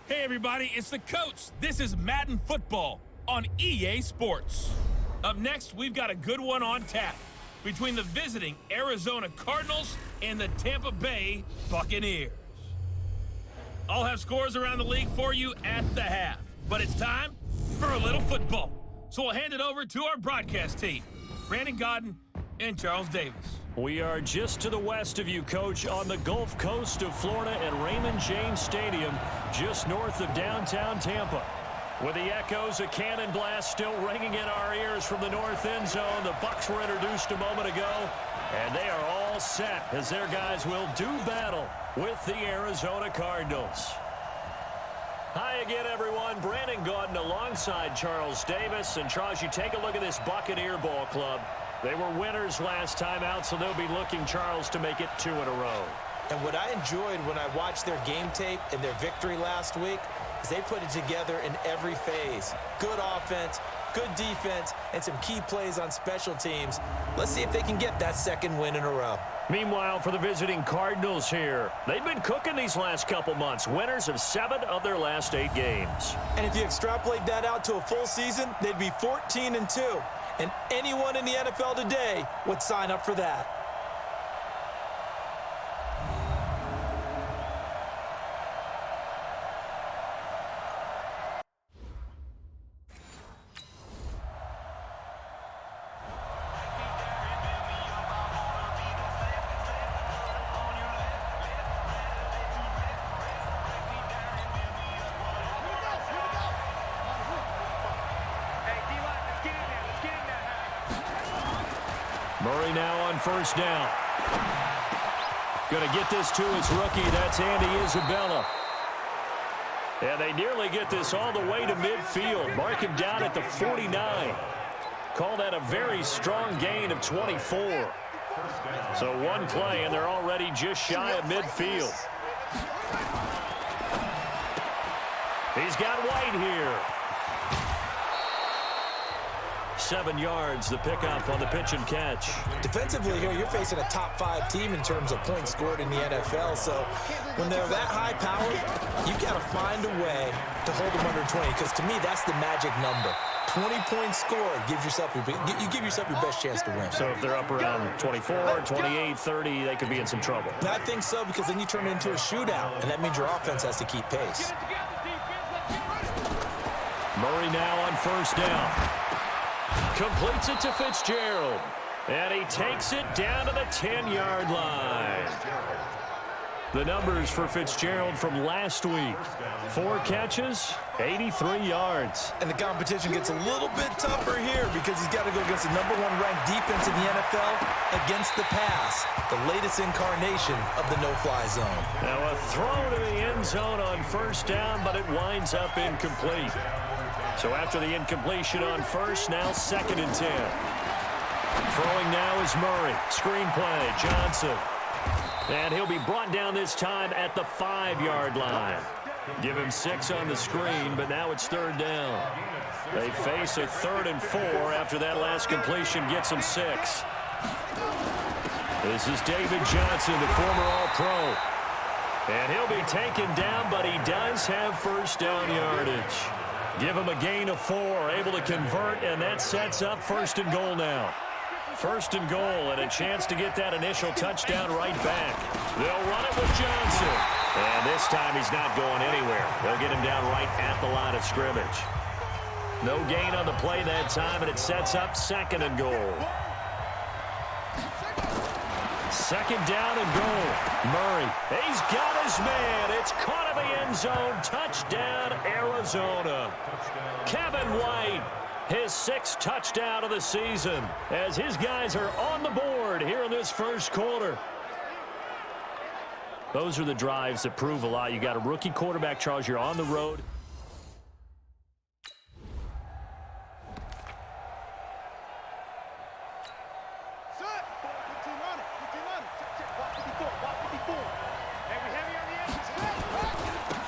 Hey everybody, it's the coach. This is Madden Football on EA Sports. Up next, we've got a good one on tap between the visiting Arizona Cardinals and the Tampa Bay Buccaneers. I'll have scores around the league for you at the half, but it's time for a little football. So we'll hand it over to our broadcast team, Brandon Godden and Charles Davis. We are just to the west of you, Coach, on the Gulf Coast of Florida at Raymond James Stadium, just north of downtown Tampa. With the echoes of cannon blast still ringing in our ears from the north end zone, the Bucs were introduced a moment ago, and they are all set as their guys will do battle with the Arizona Cardinals. Hi again, everyone. Brandon Gaudin alongside Charles Davis. And Charles, you take a look at this Buccaneer ball club. They were winners last time out, so they'll be looking, Charles, to make it 2 in a row. And what I enjoyed when I watched their game tape and their victory last week is they put it together in every phase. Good offense, good defense, and some key plays on special teams. Let's see if they can get that second win in a row. Meanwhile, for the visiting Cardinals here, they've been cooking these last couple months. Winners of 7 of their last 8 games. And if you extrapolate that out to a full season, they'd be 14-2. And anyone in the NFL today would sign up for that. Murray now on first down. Going to get this to his rookie. That's Andy Isabella. And they nearly get this all the way to midfield. Mark him down at the 49. Call that a very strong gain of 24. So one play, and they're already just shy of midfield. He's got White here. 7 yards, the pickup on the pitch and catch. Defensively here, you're facing a top 5 team in terms of points scored in the NFL. So when they're that high powered, you've got to find a way to hold them under 20. Because to me, that's the magic number. 20 points scored gives yourself you give yourself your best chance to win. So if they're up around 24, 28, 30, they could be in some trouble. I think so, because then you turn it into a shootout, and that means your offense has to keep pace. Murray now on first down. Completes it to Fitzgerald. And he takes it down to the 10-yard line. The numbers for Fitzgerald from last week. 4 catches, 83 yards. And the competition gets a little bit tougher here because he's got to go against the #1 ranked defense in the NFL against the pass, the latest incarnation of the no-fly zone. Now a throw to the end zone on first down, but it winds up incomplete. So after the incompletion on first, now 2nd and 10. Throwing now is Murray. Screen play, Johnson. And he'll be brought down this time at the 5-yard line. Give him 6 on the screen, but now it's 3rd down. They face a 3rd and 4 after that last completion gets them 6. This is David Johnson, the former All-Pro. And he'll be taken down, but he does have first down yardage. Give him a gain of 4, able to convert, and that sets up 1st and goal now. 1st and goal, and a chance to get that initial touchdown right back. They'll run it with Johnson. And this time he's not going anywhere. They'll get him down right at the line of scrimmage. No gain on the play that time, and it sets up 2nd and goal. 2nd down and goal. Murray, he's got his man. It's caught in the end zone. Touchdown, Arizona. Kevin White, his 6th touchdown of the season, as his guys are on the board here in this first quarter. Those are the drives that prove a lot. You got a rookie quarterback, Charles. You're on the road.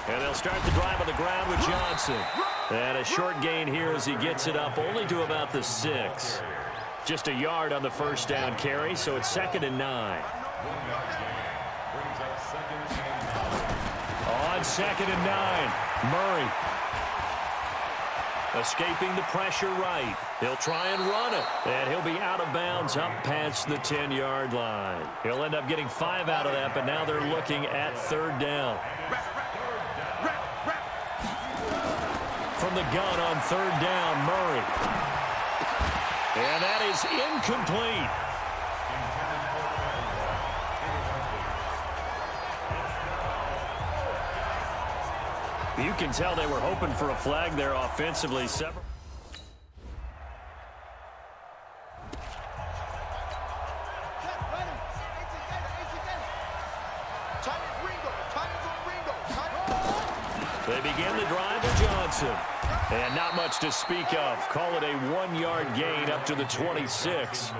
And they'll start the drive on the ground with Johnson. And a short gain here as he gets it up only to about the 6. Just a yard on the first down carry, so it's 2nd and 9. On 2nd and 9, Murray. Escaping the pressure right. He'll try and run it. And he'll be out of bounds up past the 10-yard line. He'll end up getting 5 out of that, but now they're looking at 3rd down. From the gun on 3rd down, Murray. And that is incomplete. You can tell they were hoping for a flag there offensively. They begin the drive with Johnson. And not much to speak of. Call it a 1-yard gain up to the 26.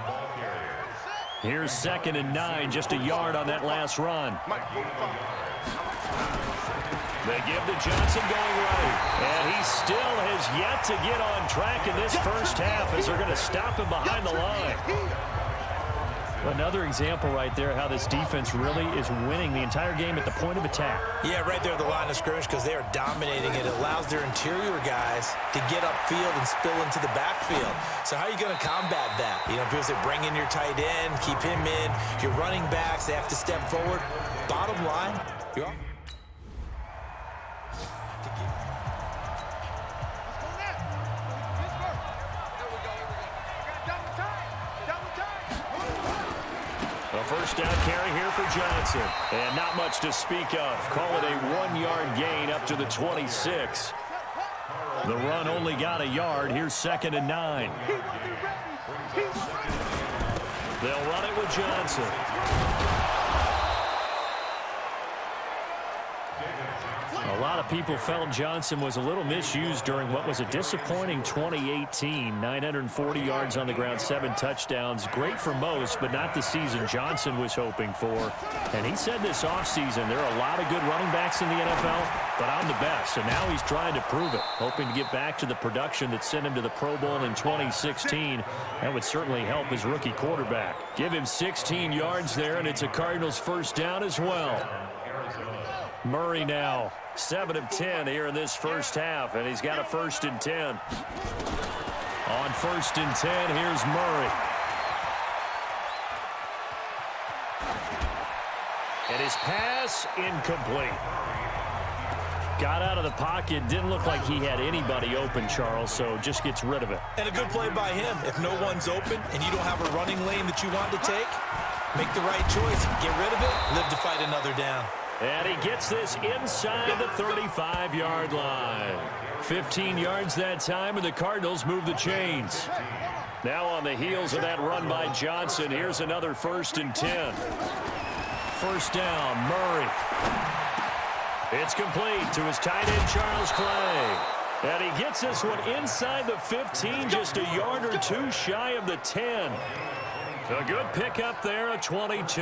Here's 2nd and 9, just a yard on that last run. They give to Johnson going right. And he still has yet to get on track in this first half as they're going to stop him behind the line. Another example right there how this defense really is winning the entire game at the point of attack. Yeah, right there at the line of scrimmage because they are dominating it. It allows their interior guys to get upfield and spill into the backfield. So how are you going to combat that? You know, people say bring in your tight end, keep him in. Your running backs, they have to step forward. Bottom line, you're off. A first down carry here for Johnson. And not much to speak of. Call it a 1-yard gain up to the 26. The run only got a yard. Here's 2nd and 9. They'll run it with Johnson. A lot of people felt Johnson was a little misused during what was a disappointing 2018. 940 yards on the ground, 7 touchdowns. Great for most, but not the season Johnson was hoping for. And he said this offseason, there are a lot of good running backs in the NFL, but I'm the best. And now he's trying to prove it, hoping to get back to the production that sent him to the Pro Bowl in 2016. That would certainly help his rookie quarterback. Give him 16 yards there, and it's a Cardinals first down as well. Murray now 7 of 10 here in this first half, and he's got a 1st and 10. On 1st and 10, here's Murray. And his pass incomplete. Got out of the pocket. Didn't look like he had anybody open, Charles, so just gets rid of it. And a good play by him. If no one's open and you don't have a running lane that you want to take, make the right choice. Get rid of it. Live to fight another down. And he gets this inside the 35-yard line. 15 yards that time, and the Cardinals move the chains. Now on the heels of that run by Johnson, here's another 1st and 10. First down, Murray. It's complete to his tight end, Charles Clay. And he gets this one inside the 15, just a yard or 2 shy of the 10. A good pickup there, a 22.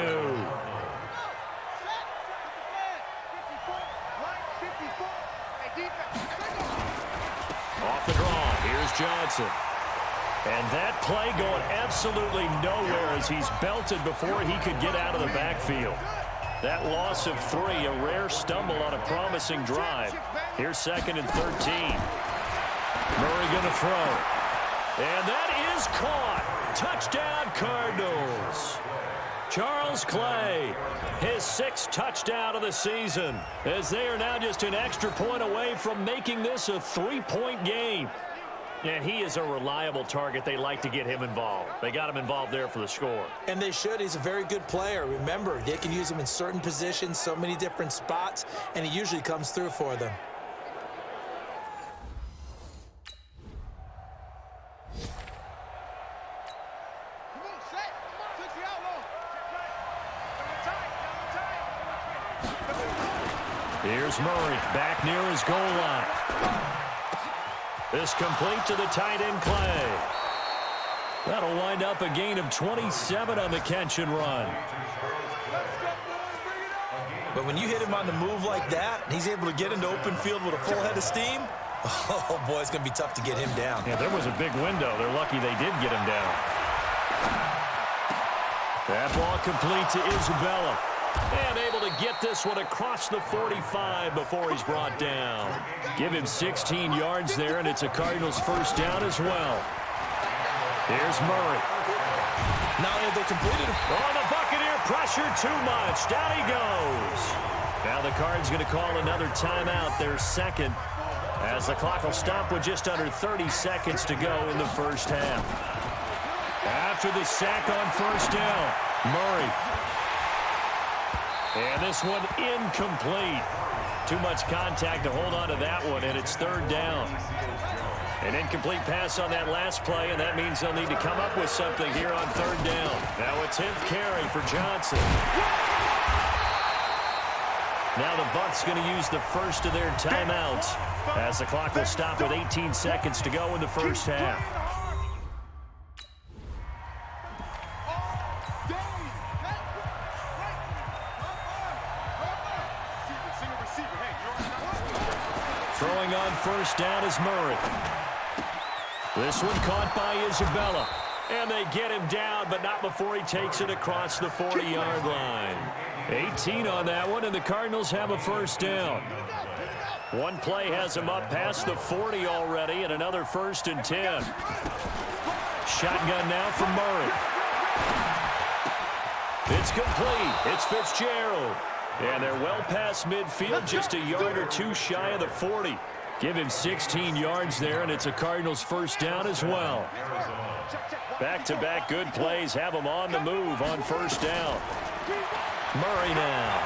Off the draw, here's Johnson. And that play going absolutely nowhere as he's belted before he could get out of the backfield. That loss of 3, a rare stumble on a promising drive. Here's 2nd and 13. Murray going to throw. And that is caught. Touchdown, Cardinals. Charles Clay, his 6th touchdown of the season, as they are now just an extra point away from making this a 3-point game. And he is a reliable target. They like to get him involved. They got him involved there for the score. And they should. He's a very good player. Remember, they can use him in certain positions, so many different spots, and he usually comes through for them. Here's Murray back near his goal line. This complete to the tight end, Clay. That'll wind up a gain of 27 on the catch and run. But when you hit him on the move like that, he's able to get into open field with a full head of steam. Oh, boy, it's going to be tough to get him down. Yeah, there was a big window. They're lucky they did get him down. That ball complete to Isabella. And able to get this one across the 45 before he's brought down. Give him 16 yards there, and it's a Cardinals first down as well. Here's Murray. Not only have they completed. Oh, the Buccaneer pressure too much. Down he goes. Now the Cards going to call another timeout, their second, as the clock will stop with just under 30 seconds to go in the first half. After the sack on first down, Murray. And this one incomplete. Too much contact to hold on to that one, and it's third down. An incomplete pass on that last play, and that means they'll need to come up with something here on third down. Now a 10th carry for Johnson. Now the Bucs going to use the first of their timeouts as the clock will stop with 18 seconds to go in the first half. Throwing on first down is Murray. This one caught by Isabella. And they get him down, but not before he takes it across the 40-yard line. 18 on that one, and the Cardinals have a first down. One play has him up past the 40 already, and another 1st and 10. Shotgun now from Murray. It's complete. It's Fitzgerald. And they're well past midfield, just a yard or two shy of the 40. Give him 16 yards there, and it's a Cardinals first down as well. Back-to-back good plays have him on the move on first down. Murray now.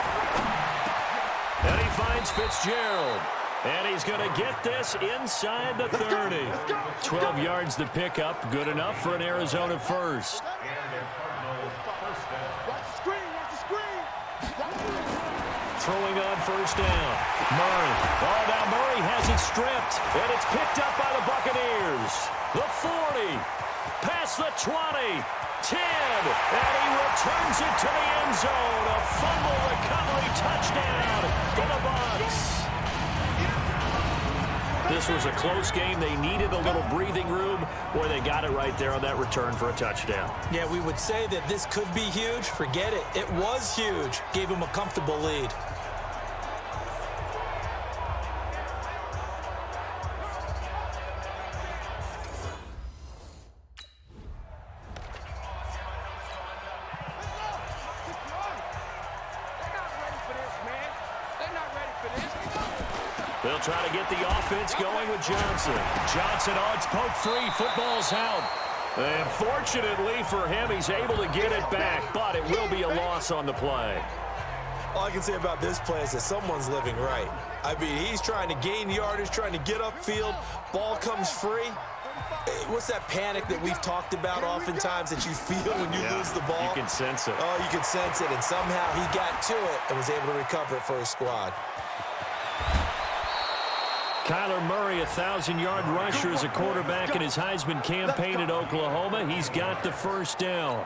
And he finds Fitzgerald. And he's going to get this inside the 30. 12 yards the pickup. Good enough for an Arizona first. Throwing on first down. Murray. Oh, now Murray has it stripped. And it's picked up by the Buccaneers. The 40. Past the 20. 10. And he returns it to the end zone. A fumble recovery touchdown for the Bucs. This was a close game. They needed a little breathing room, where they got it right there on that return for a touchdown. Yeah, we would say that this could be huge. Forget it. It was huge. Gave him a comfortable lead. They'll try to get the offense going with Johnson. Johnson, oh, it's poked free. Football's out. And fortunately for him, he's able to get it back, but it will be a loss on the play. All I can say about this play is that someone's living right. I mean, he's trying to gain yardage, trying to get upfield. Ball comes free. What's that panic that we've talked about oftentimes that you feel when you lose the ball? You can sense it. Oh, you can sense it, and somehow he got to it and was able to recover it for his squad. Kyler Murray, a 1,000-yard rusher as a quarterback in his Heisman campaign at Oklahoma. He's got the first down.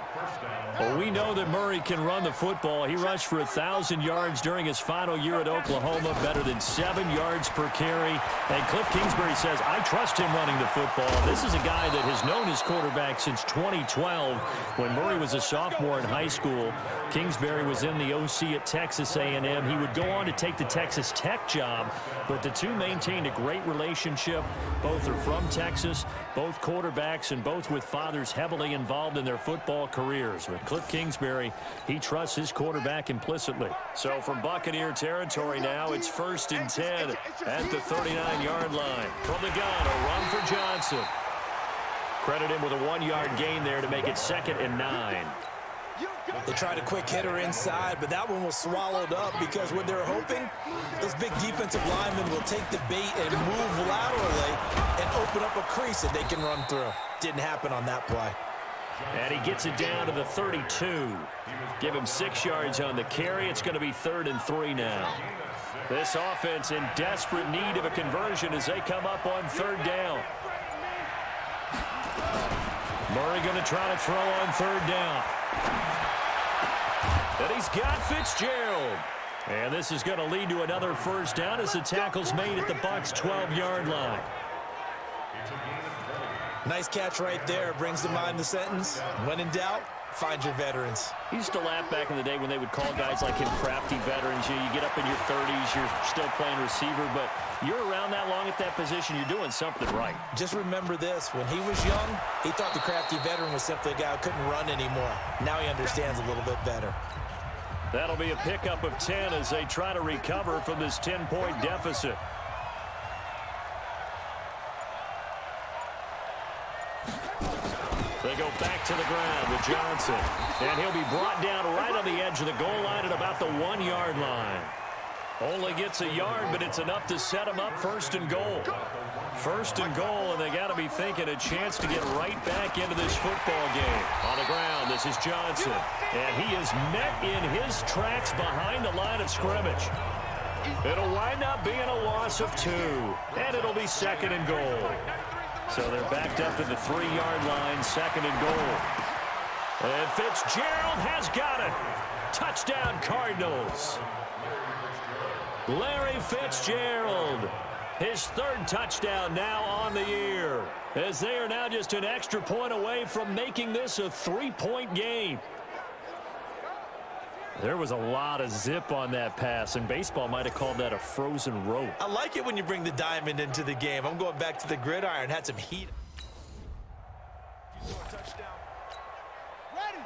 Well, we know that Murray can run the football. He rushed for 1,000 yards during his final year at Oklahoma, better than 7 yards per carry. And Cliff Kingsbury says, I trust him running the football. This is a guy that has known his quarterback since 2012 when Murray was a sophomore in high school. Kingsbury was in the OC at Texas A&M. He would go on to take the Texas Tech job, but the two maintained a great relationship. Both are from Texas, both quarterbacks, and both with fathers heavily involved in their football careers. With Cliff Kingsbury, he trusts his quarterback implicitly. So from Buccaneer territory now, it's 1st and 10 at the 39-yard line. From the gun, a run for Johnson. Credit him with a 1-yard gain there to make it 2nd and 9. They tried a quick hitter inside, but that one was swallowed up because what they're hoping, those big defensive linemen will take the bait and move laterally and open up a crease that they can run through. Didn't happen on that play. And he gets it down to the 32. Give him 6 yards on the carry. It's going to be 3rd and 3 now. This offense in desperate need of a conversion as they come up on 3rd down. Murray going to try to throw on 3rd down. And he's got Fitzgerald. And this is going to lead to another first down as the tackle's made at the Bucs' 12-yard line. Nice catch right there. Brings to mind the sentence, when in doubt, find your veterans. He used to laugh back in the day when they would call guys like him crafty veterans. You get up in your 30s, you're still playing receiver, but you're around that long at that position, you're doing something right. Just remember this. When he was young, he thought the crafty veteran was simply a guy who couldn't run anymore. Now he understands a little bit better. That'll be a pickup of 10 as they try to recover from this 10-point deficit. They go back to the ground with Johnson. And he'll be brought down right on the edge of the goal line at about the 1-yard line. Only gets a yard, but it's enough to set him up first and goal. First and goal, and they got to be thinking a chance to get right back into this football game. On the ground, this is Johnson. And he is met in his tracks behind the line of scrimmage. It'll wind up being a loss of 2. And it'll be second and goal. So they're backed up to the 3-yard line, second and goal. And Fitzgerald has got it. Touchdown, Cardinals. Larry Fitzgerald, his 3rd touchdown now on the year, as they are now just an extra point away from making this a 3-point game. There was a lot of zip on that pass, and baseball might have called that a frozen rope. I like it when you bring the diamond into the game. I'm going back to the gridiron, had some heat. Touchdown. Ready.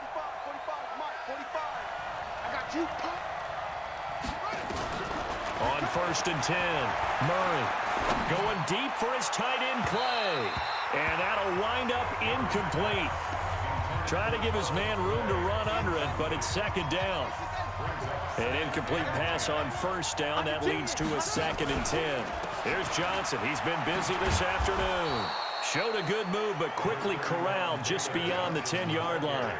45, Mike, 45. I got you. On first and 10, Murray going deep for his tight end play. And that'll wind up incomplete. Trying to give his man room to run under it, but it's second down. An incomplete pass on first down. That leads to a second and 10. Here's Johnson. He's been busy this afternoon. Showed a good move, but quickly corralled just beyond the 10-yard line.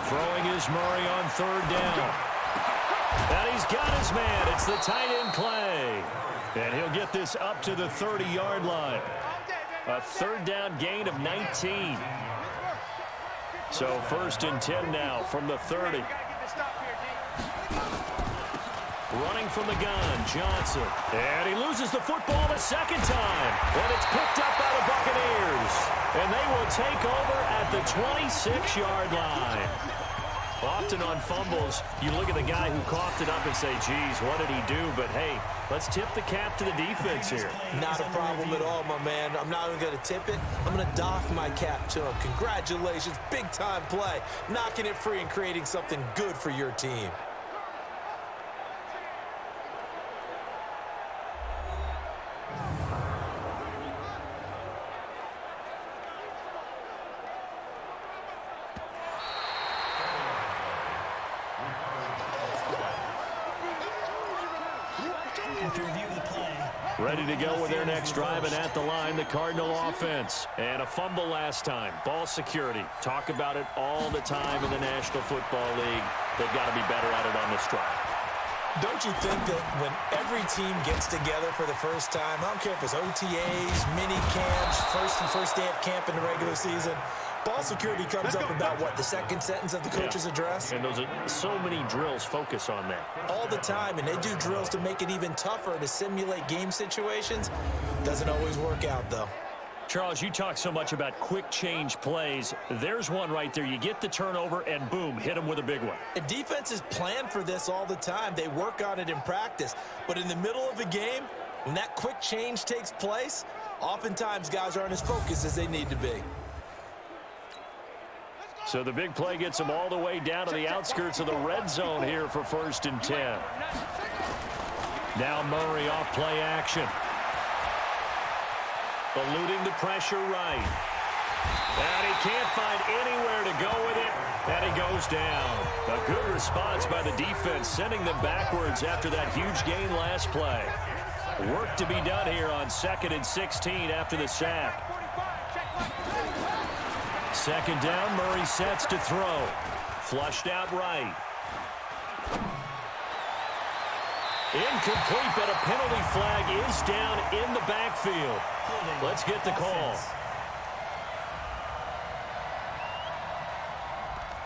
Throwing is Murray on third down. And he's got his man. It's the tight end play. And he'll get this up to the 30-yard line. A third down gain of 19. So first and 10 now from the 30. Running from the gun, Johnson. And he loses the football the second time. And it's picked up by the Buccaneers. And they will take over at the 26-yard line. Often on fumbles, you look at the guy who coughed it up and say, geez, what did he do? But, hey, let's tip the cap to the defense here. Not a problem at all, my man. I'm not even going to tip it. I'm going to doff my cap to him. Congratulations, big-time play. Knocking it free and creating something good for your team. Ready to go with their next drive, and at the line, the Cardinal offense. And a fumble last time. Ball security. Talk about it all the time in the National Football League. They've got to be better at it on this drive. Don't you think that when every team gets together for the first time, I don't care if it's OTAs, mini camps, first day of camp in the regular season, ball security comes up about, what, the second sentence of the coach's address? And those are so many drills focus on that. All the time, and they do drills to make it even tougher to simulate game situations. Doesn't always work out, though. Charles, you talk so much about quick change plays. There's one right there. You get the turnover, and boom, hit them with a big one. The defenses plan for this all the time. They work on it in practice. But in the middle of a game, when that quick change takes place, oftentimes guys aren't as focused as they need to be. So the big play gets them all the way down to the outskirts of the red zone here for first and 10. Now Murray off play action. Eluding the pressure right. And he can't find anywhere to go with it. And he goes down. A good response by the defense, sending them backwards after that huge gain last play. Work to be done here on 2nd and 16 after the sack. Second down, Murray sets to throw. Flushed out right. Incomplete, but a penalty flag is down in the backfield. Let's get the call.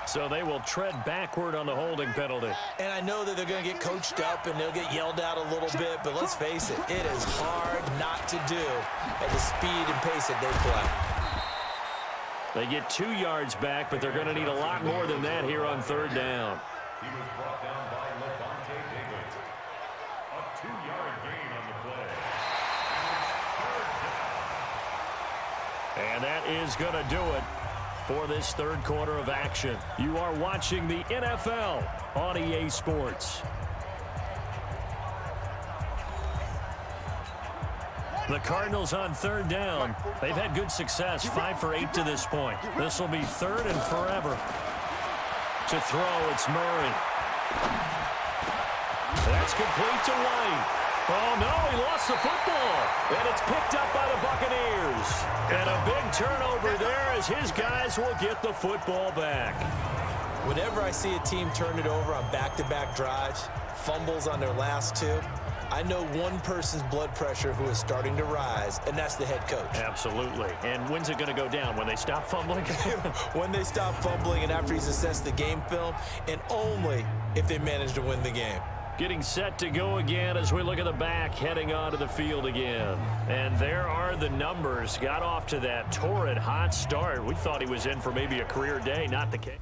So they will tread backward on the holding penalty. And I know that they're going to get coached up and they'll get yelled out a little bit, but let's face it, it is hard not to do at the speed and pace that they play. They get 2 yards back, but they're going to need a lot more than that here on third down. He was brought down by Levante David. A 2-yard gain on the play. And that is going to do it for this third quarter of action. You are watching the NFL on EA Sports. The Cardinals on third down. They've had good success, 5 for 8 to this point. This will be third and forever. To throw, it's Murray. That's complete to White. Oh, no, he lost the football. And it's picked up by the Buccaneers. And a big turnover there as his guys will get the football back. Whenever I see a team turn it over on back-to-back drives, fumbles on their last 2, I know one person's blood pressure who is starting to rise, and that's the head coach. Absolutely. And when's it going to go down? When they stop fumbling? When they stop fumbling and after he's assessed the game film, and only if they manage to win the game. Getting set to go again as we look at the back heading onto the field again. And there are the numbers. Got off to that torrid hot start. We thought he was in for maybe a career day. Not the case.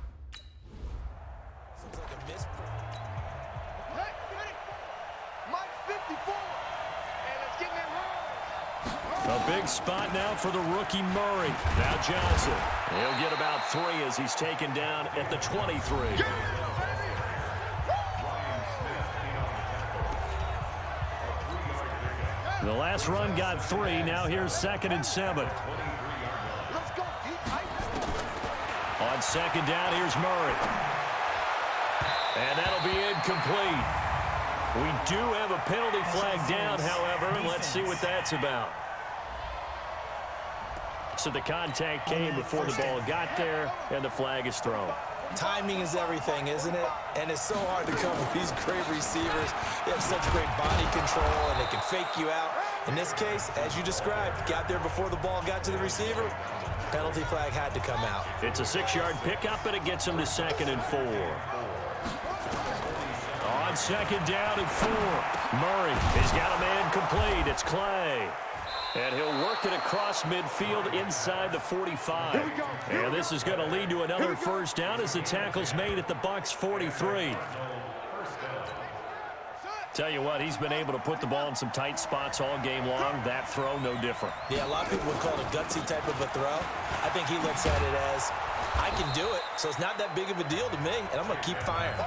A big spot now for the rookie Murray. Now Johnson. He'll get about 3 as he's taken down at the 23. The last run got 3. Now here's 2nd and 7. On 2nd down, here's Murray. And that'll be incomplete. We do have a penalty flag down, however, and let's see what that's about. So the contact came before the ball got there, and the flag is thrown. Timing is everything, isn't it? And it's so hard to cover these great receivers. They have such great body control, and they can fake you out. In this case, as you described, got there before the ball got to the receiver. Penalty flag had to come out. It's a 6-yard pickup, and it gets him to 2nd and 4. On 2nd down and 4. Murray, he's got a man complete. It's Clay. And he'll work it across midfield inside the 45. And this is going to lead to another first down as the tackle's made at the Bucs 43. Tell you what, he's been able to put the ball in some tight spots all game long. That throw, no different. Yeah, a lot of people would call it a gutsy type of a throw. I think he looks at it as, I can do it, so it's not that big of a deal to me, and I'm going to keep firing.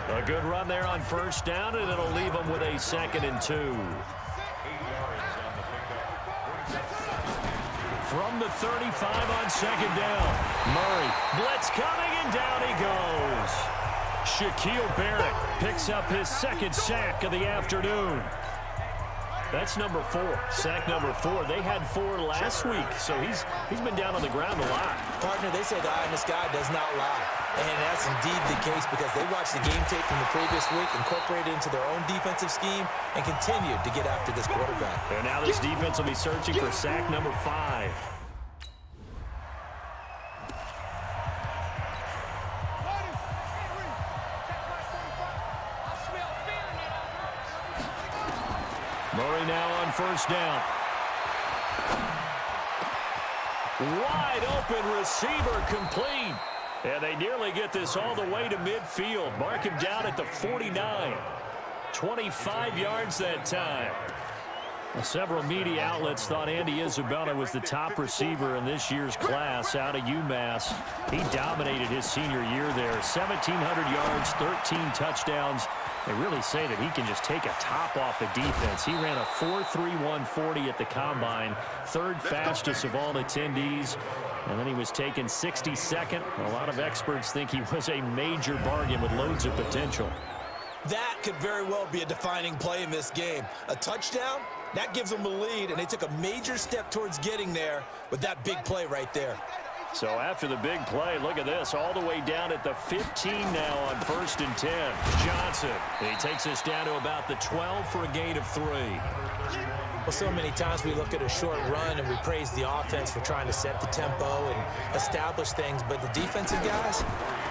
A good run there on first down, and it'll leave him with a 2nd and 2. From the 35 on 2nd down. Murray, blitz coming, and down he goes. Shaquille Barrett picks up his 2nd sack of the afternoon. That's number 4. Sack number 4. They had 4 last week, so he's been down on the ground a lot. Partner, they say the eye in the sky does not lie. And that's indeed the case because they watched the game tape from the previous week, incorporated it into their own defensive scheme, and continued to get after this quarterback. And now this defense will be searching for sack number 5. Murray now on first down. Wide open receiver complete. And they nearly get this all the way to midfield. Mark him down at the 49. 25 yards that time. Several media outlets thought Andy Isabella was the top receiver in this year's class out of UMass. He dominated his senior year there. 1,700 yards, 13 touchdowns. They really say that he can just take a top off the defense. He ran a 4.31 40 at the combine, 3rd fastest of all attendees. And then he was taken 62nd. A lot of experts think he was a major bargain with loads of potential. That could very well be a defining play in this game. A touchdown, that gives them a lead, and they took a major step towards getting there with that big play right there. So after the big play, look at this, all the way down at the 15 now on 1st and 10. Johnson, he takes us down to about the 12 for a gain of 3. Well, so many times we look at a short run and we praise the offense for trying to set the tempo and establish things, but the defensive guys,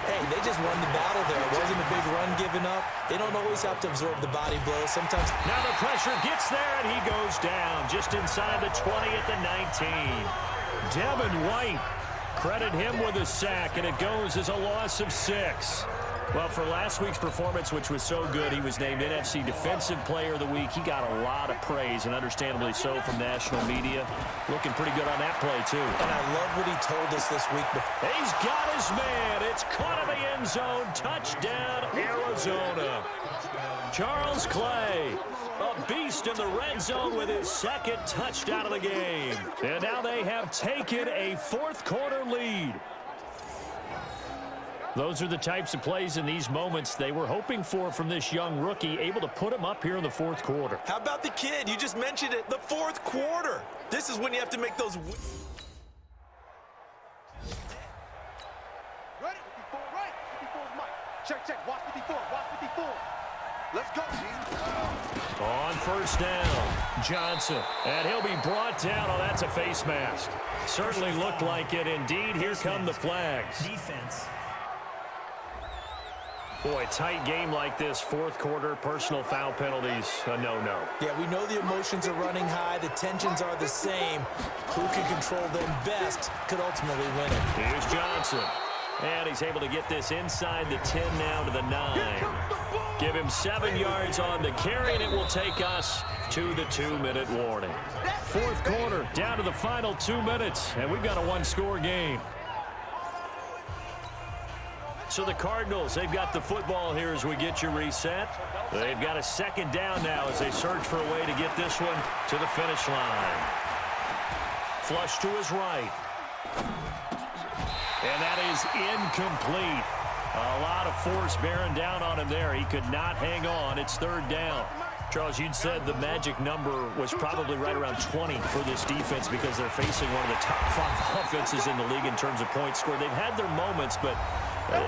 Hey, they just won the battle there. It wasn't a big run given up. They don't always have to absorb the body blows. Sometimes. Now the pressure gets there, and he goes down just inside the 20 at the 19. Devin White, credit him with a sack, and it goes as a loss of 6. Well, for last week's performance, which was so good, he was named NFC Defensive Player of the Week. He got a lot of praise, and understandably so, from national media. Looking pretty good on that play, too. And I love what he told us this week. He's got his man. It's caught in the end zone. Touchdown, Arizona. Charles Clay, a beast in the red zone with his second touchdown of the game. And now they have taken a fourth-quarter lead. Those are the types of plays in these moments they were hoping for from this young rookie, able to put him up here in the fourth quarter. How about the kid? You just mentioned it. The fourth quarter. This is when you have to make those. Ready? 54, right? 54 is Mike. Check. Watch 54. Watch 54. Let's go, G. On first down, Johnson. And he'll be brought down. Oh, that's a face mask. Certainly looked like it. Indeed, here come the flags. Defense. Boy, tight game like this, fourth quarter, personal foul penalties, a no-no. Yeah, we know the emotions are running high. The tensions are the same. Who can control them best could ultimately win it. Here's Johnson. And he's able to get this inside the 10 now to the 9. Give him 7 yards on the carry, and it will take us to the 2-minute warning. Fourth quarter, down to the final 2 minutes, and we've got a one-score game. So the Cardinals, they've got the football here as we get you reset. They've got a second down now as they search for a way to get this one to the finish line. Flush to his right. And that is incomplete. A lot of force bearing down on him there. He could not hang on. It's third down. Charles, you'd said the magic number was probably right around 20 for this defense because they're facing one of the top 5 offenses in the league in terms of points scored. They've had their moments, but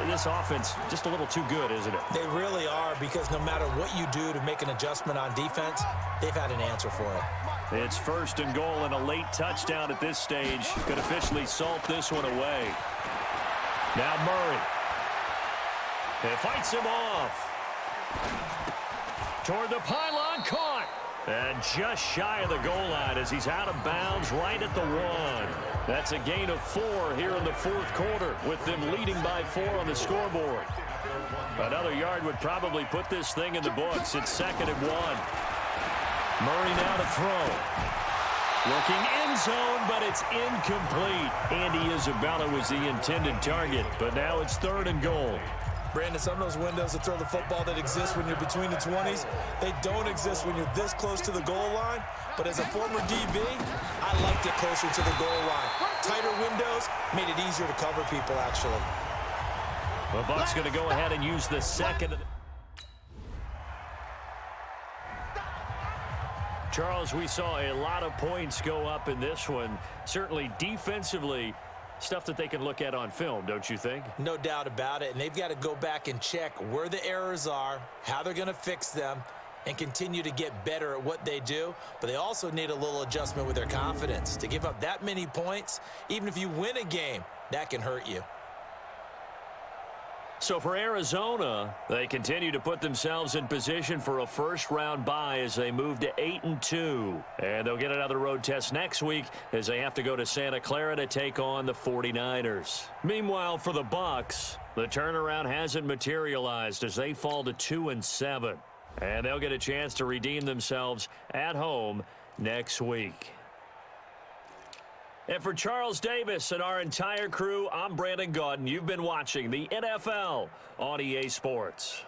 this offense just a little too good, isn't it? They really are, because no matter what you do to make an adjustment on defense, they've had an answer for it. It's first and goal, and a late touchdown at this stage could officially salt this one away. Now Murray. It fights him off. Toward the pylon, caught. And just shy of the goal line as he's out of bounds right at the 1. That's a gain of 4 here in the fourth quarter with them leading by 4 on the scoreboard. Another yard would probably put this thing in the books. It's second and 1. Murray now to throw. Looking end zone, but it's incomplete. Andy Isabella was the intended target, but now it's third and goal. Brandon, some of those windows to throw the football that exist when you're between the 20s, they don't exist when you're this close to the goal line. But as a former DB, I liked it closer to the goal line. Tighter windows made it easier to cover people, actually. The Bucs going to go ahead and use the second. Charles, we saw a lot of points go up in this one. Certainly defensively, stuff that they can look at on film, don't you think? No doubt about it. And they've got to go back and check where the errors are, how they're going to fix them, and continue to get better at what they do. But they also need a little adjustment with their confidence. To give up that many points, even if you win a game, that can hurt you. So for Arizona, they continue to put themselves in position for a first-round bye as they move to 8-2. And they'll get another road test next week as they have to go to Santa Clara to take on the 49ers. Meanwhile, for the Bucs, the turnaround hasn't materialized as they fall to 2-7. And they'll get a chance to redeem themselves at home next week. And for Charles Davis and our entire crew, I'm Brandon Gaudin. You've been watching the NFL on EA Sports.